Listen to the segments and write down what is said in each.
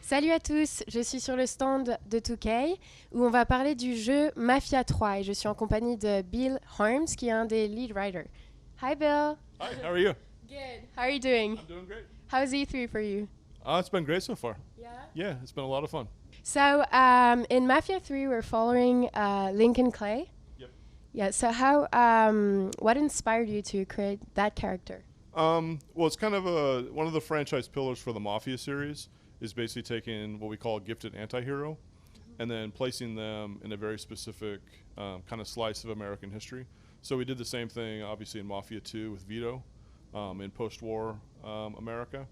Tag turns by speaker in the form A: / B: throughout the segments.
A: Salut à tous, je suis sur le stand de 2K où on va parler du jeu Mafia III et je suis en compagnie de Bill Harms qui est un des lead writers. Hi Bill.
B: Hi, how are you?
A: Good. How are you doing?
B: I'm doing great.
A: How's E3 for you?
B: It's been great so far.
A: Yeah.
B: Yeah, it's been a lot of fun.
A: So in Mafia 3 we're following Lincoln Clay.
B: Yep.
A: Yeah, so what inspired you to create that character?
B: Well, it's kind of one of the franchise pillars for the Mafia series is basically taking what we call a gifted anti-hero and then placing them in a very specific kind of slice of American history. So we did the same thing, obviously, in Mafia II with Vito in post-war America.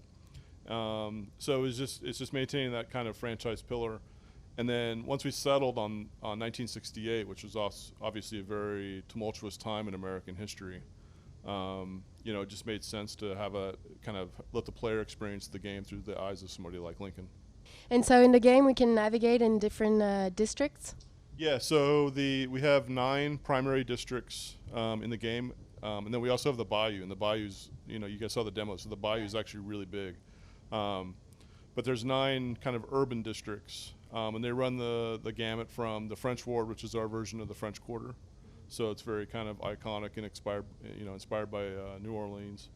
B: So it's just maintaining that kind of franchise pillar. And then once we settled on 1968, which was obviously a very tumultuous time in American history, it just made sense to have a kind of let the player experience the game through the eyes of somebody like Lincoln.
A: And so in the game we can navigate in different districts?
B: Yeah, so we have 9 primary districts in the game, and then we also have the Bayou, and the Bayou's, you guys saw the demo, so the Bayou is actually really big. But there's 9 kind of urban districts, and they run the gamut from the French Ward, which is our version of the French Quarter. So it's very kind of iconic and inspired by New Orleans.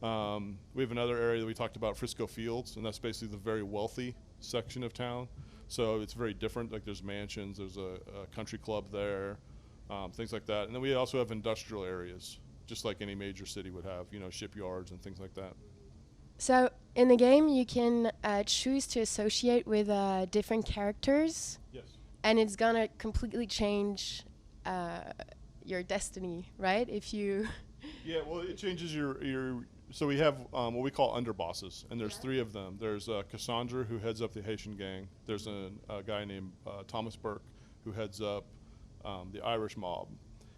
B: We have another area that we talked about, Frisco Fields, and that's basically the very wealthy section of town. So it's very different. Like there's mansions, there's a country club there, things like that. And then we also have industrial areas, just like any major city would have, shipyards and things like that.
A: So in the game you can choose to associate with different characters.
B: Yes.
A: And it's gonna completely change your destiny, right? If you
B: Yeah, well, it changes your so we have what we call underbosses, and there's 3 of them. There's Cassandra, who heads up the Haitian gang. There's a guy named Thomas Burke, who heads up the Irish mob.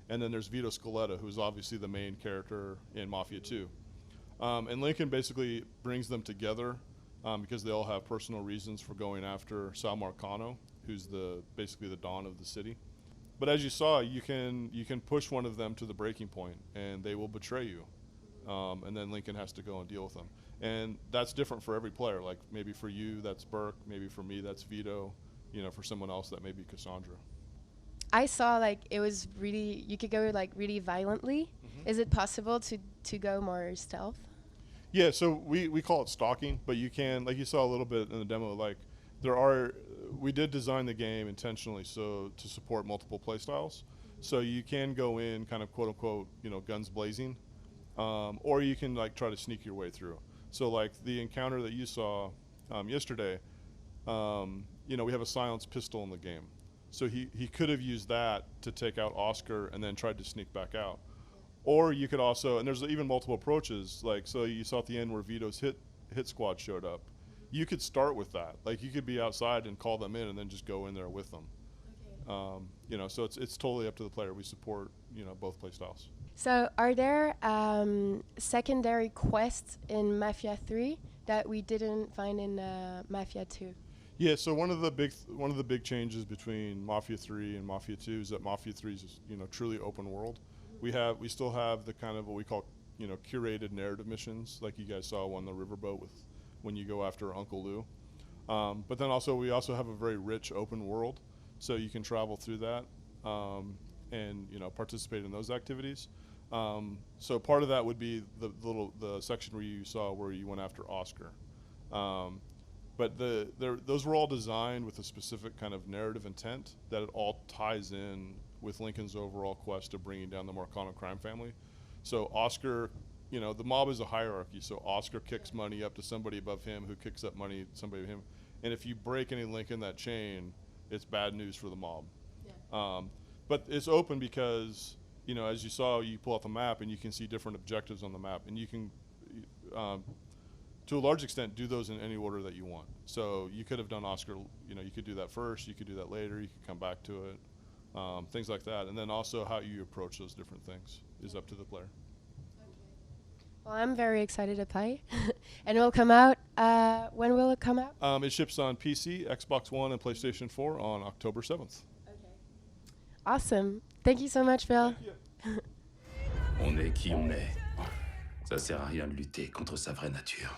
B: And then there's Vito Scaletta, who's obviously the main character in Mafia 2. And Lincoln basically brings them together because they all have personal reasons for going after Sal Marcano, who's basically the Don of the city. But as you saw, you can push one of them to the breaking point, and they will betray you. And then Lincoln has to go and deal with them. And that's different for every player. Like maybe for you, that's Burke. Maybe for me, that's Vito. For someone else, that may be Cassandra.
A: I saw it was really, you could go really violently. Mm-hmm. Is it possible to go more stealth?
B: Yeah, so we call it stalking, but you can, like you saw a little bit in the demo, we did design the game intentionally so to support multiple play styles. So you can go in kind of quote unquote, guns blazing, or you can try to sneak your way through. So the encounter that you saw yesterday, we have a silenced pistol in the game. So he could have used that to take out Oscar and then tried to sneak back out. Or you could also, and there's even multiple approaches, so you saw at the end where Vito's hit squad showed up. You could start with that. You could be outside and call them in and then just go in there with them. Okay. So it's totally up to the player. We support, both play styles.
A: So are there secondary quests in Mafia 3 that we didn't find in Mafia 2?
B: Yeah, so one of the big changes between Mafia 3 and Mafia 2 is that Mafia 3 is truly open world. We still have the kind of what we call curated narrative missions, like you guys saw on the riverboat when you go after Uncle Lou. But then we also have a very rich open world, so you can travel through that and participate in those activities. So part of that would be the section where you saw where you went after Oscar. But those were all designed with a specific kind of narrative intent that it all ties in with Lincoln's overall quest of bringing down the Marcano crime family. So Oscar, the mob is a hierarchy, so Oscar kicks money up to somebody above him who kicks up money to somebody above him. And if you break any link in that chain, it's bad news for the mob. Yeah. But it's open because, as you saw, you pull out the map and you can see different objectives on the map. And you can, to a large extent, do those in any order that you want. So you could have done Oscar, you could do that first, you could do that later, you could come back to it. Things like that. And then also how you approach those different things is up to the player.
A: Okay. Well, I'm very excited to play. And it will come out, when will it come out?
B: It ships on PC, Xbox One, and PlayStation 4 on October 7th.
A: Okay. Awesome. Thank you so much, Phil.
B: Thank you.
C: On est qui on est. Ça sert à rien de lutter contre sa vraie nature.